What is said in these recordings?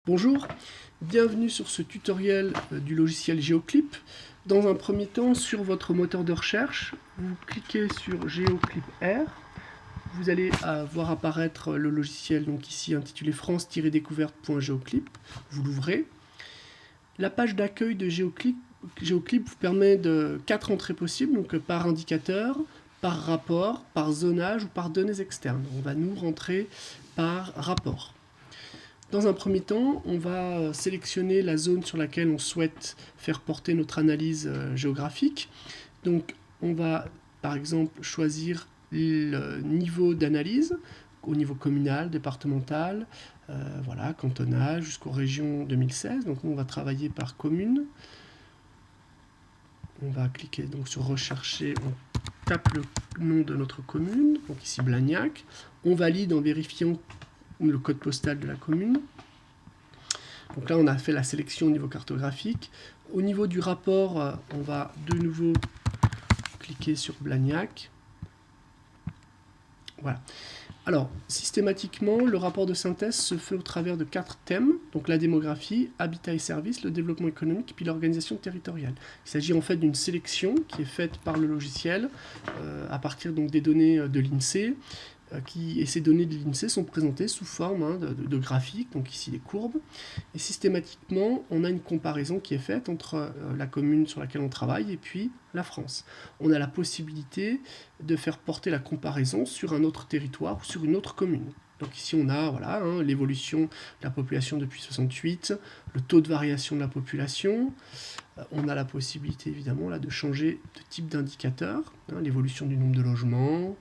Bonjour, bienvenue sur ce tutoriel du logiciel Geoclip. Dans un premier temps, sur votre moteur de recherche, vous cliquez sur Geoclip R. Vous allez voir apparaître le logiciel donc ici intitulé france-découverte.geoclip. Vous l'ouvrez. La page d'accueil de Geoclip vous permet de 4 entrées possibles, donc par indicateur, par rapport, par zonage ou par données externes. On va nous rentrer par rapport. Dans un premier temps, on va sélectionner la zone sur laquelle on souhaite faire porter notre analyse géographique. Donc on va par exemple choisir le niveau d'analyse au niveau communal, départemental, voilà, cantonal, jusqu'aux régions 2016. Donc on va travailler par commune. On va cliquer donc sur rechercher, on tape le nom de notre commune, donc ici Blagnac. On valide en vérifiant le code postal de la commune. Donc là, on a fait la sélection au niveau cartographique. Au niveau du rapport, on va de nouveau cliquer sur Blagnac. Voilà. Alors, systématiquement, le rapport de synthèse se fait au travers de 4 thèmes. Donc la démographie, habitat et services, le développement économique, puis l'organisation territoriale. Il s'agit en fait d'une sélection qui est faite par le logiciel à partir donc des données de l'INSEE. Et ces données de l'INSEE sont présentées sous forme de graphiques, donc ici les courbes. Et systématiquement, on a une comparaison qui est faite entre la commune sur laquelle on travaille et puis la France. On a la possibilité de faire porter la comparaison sur un autre territoire ou sur une autre commune. Donc ici on a voilà, l'évolution de la population depuis 68, le taux de variation de la population. On a la possibilité évidemment là, de changer de type d'indicateur, l'évolution du nombre de logements,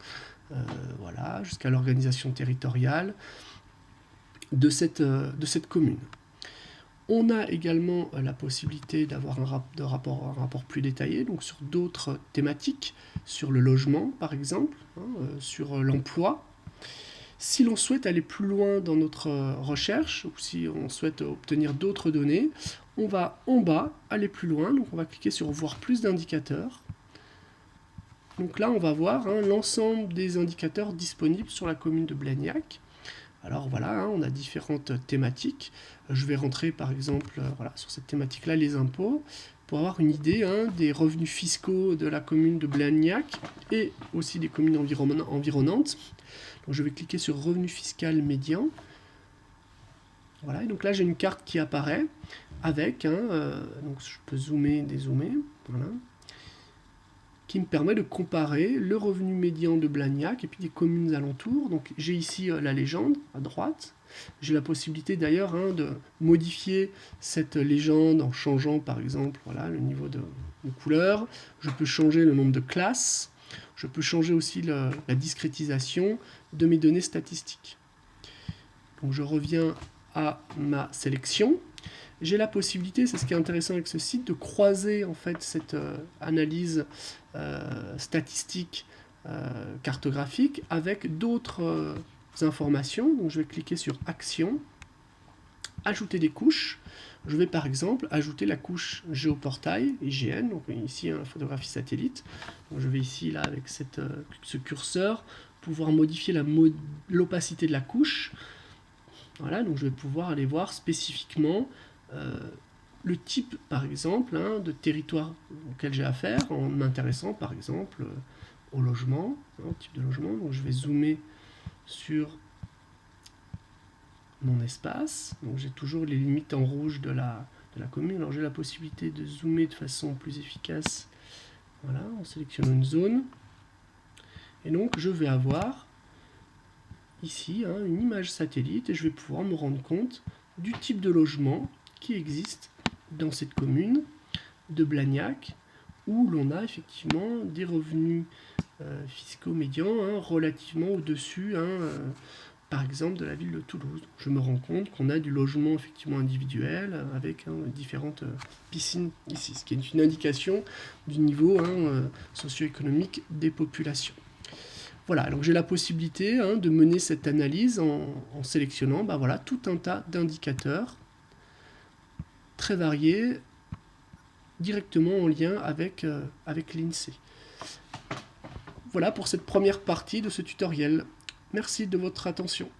voilà, jusqu'à l'organisation territoriale de cette commune. On a également la possibilité d'avoir un rapport plus détaillé, donc sur d'autres thématiques, sur le logement par exemple, sur l'emploi. Si l'on souhaite aller plus loin dans notre recherche, ou si on souhaite obtenir d'autres données, on va en bas aller plus loin, donc on va cliquer sur voir plus d'indicateurs. Donc là, on va voir l'ensemble des indicateurs disponibles sur la commune de Blagnac. Alors voilà, on a différentes thématiques. Je vais rentrer par exemple voilà, sur cette thématique-là, les impôts, pour avoir une idée des revenus fiscaux de la commune de Blagnac et aussi des communes environnantes. Donc je vais cliquer sur revenu fiscal médian. Voilà, et donc là j'ai une carte qui apparaît avec, donc je peux zoomer, dézoomer, voilà, qui me permet de comparer le revenu médian de Blagnac et puis des communes alentours. Donc j'ai ici la légende à droite. J'ai la possibilité d'ailleurs de modifier cette légende en changeant par exemple voilà, le niveau de couleur. Je peux changer le nombre de classes. Je peux changer aussi la discrétisation de mes données statistiques. Donc je reviens à ma sélection. J'ai la possibilité, c'est ce qui est intéressant avec ce site, de croiser en fait cette analyse statistique cartographique avec d'autres informations. Donc je vais cliquer sur Action, ajouter des couches. Je vais par exemple ajouter la couche géoportail, IGN, donc ici photographie satellite. Donc je vais ici là avec ce curseur pouvoir modifier l'opacité de la couche. Voilà, donc je vais pouvoir aller voir spécifiquement le type, par exemple, de territoire auquel j'ai affaire, en m'intéressant, par exemple, au logement, au type de logement. Donc je vais zoomer sur mon espace. Donc j'ai toujours les limites en rouge de la commune. Alors j'ai la possibilité de zoomer de façon plus efficace, voilà, en sélectionnant une zone. Et donc je vais avoir ici une image satellite et je vais pouvoir me rendre compte du type de logement qui existe dans cette commune de Blagnac, où l'on a effectivement des revenus fiscaux médians relativement au-dessus, par exemple, de la ville de Toulouse. Donc, je me rends compte qu'on a du logement effectivement individuel avec différentes piscines ici, ce qui est une indication du niveau socio-économique des populations. Voilà, donc j'ai la possibilité de mener cette analyse en sélectionnant voilà, tout un tas d'indicateurs très variés, directement en lien avec l'INSEE. Voilà pour cette première partie de ce tutoriel. Merci de votre attention.